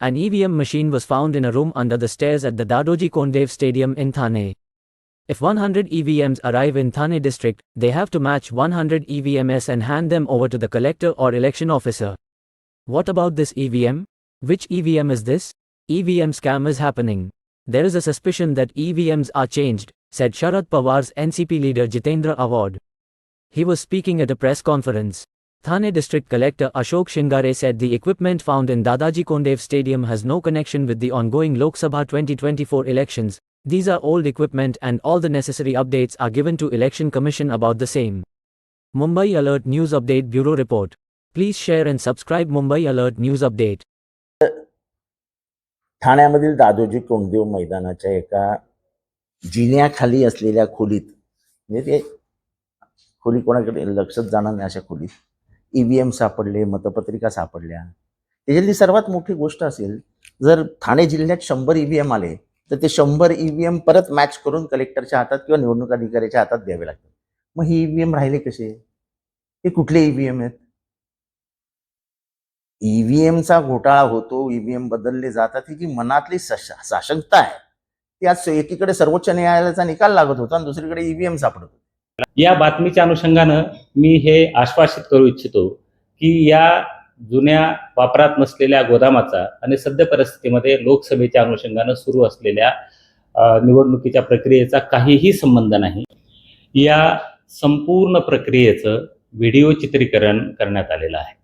An EVM machine was found in a room under the stairs at the Dadoji Kondev Stadium in Thane. If 100 EVMs arrive in Thane district, they have to match 100 EVMs and hand them over to the collector or election officer. What about this EVM? Which EVM is this? EVM scam is happening. There is a suspicion that EVMs are changed, said Sharad Pawar's NCP leader Jitendra Awad. He was speaking at a press conference. Thane District Collector Ashok Shingare said the equipment found in Dadaji Kondev Stadium has no connection with the ongoing Lok Sabha 2024 elections. These are old equipment and all the necessary updates are given to Election Commission about the same. Mumbai Alert News Update Bureau Report. Please share and subscribe Mumbai Alert News Update. ठाण्यामधील Dadoji Konddev मैदानाच्या एका जिन्याखाली असलेल्या खोलीत, म्हणजे ते खोली कोणाकडे लक्षात जाणार नाही अशा खोलीत ईव्हीएम सापडले, मतपत्रिका सापडल्या. त्याच्यातली सर्वात मोठी गोष्ट असेल, जर ठाणे जिल्ह्यात 100 ईव्हीएम आले तर ते 100 ईव्हीएम परत मॅच करून कलेक्टरच्या हातात किंवा निवडणूक अधिकाऱ्याच्या हातात द्यावे लागतात. मग ही ईव्हीएम राहिले कसे? हे कुठले ईव्हीएम आहेत? ईव्हीएमचा घोटाळा होतो, ईव्हीएम बदलले जातात, ही जी मनातली साशंकता आहे ती आज एकीकडे सर्वोच्च न्यायालयाचा निकाल लागत होता आणि दुसरीकडे ईव्हीएम सापडत होते. या बातमीच्या अनुषंगानं मी हे आश्वासित करू इच्छितो की या जुन्या वापरात नसलेल्या गोदामाचा आणि सध्या परिस्थितीमध्ये लोकसभेच्या अनुषंगानं सुरू असलेल्या निवडणुकीच्या प्रक्रियेचा काहीही संबंध नाही. या संपूर्ण प्रक्रियेचं व्हिडिओ चित्रीकरण करण्यात आलेलं आहे.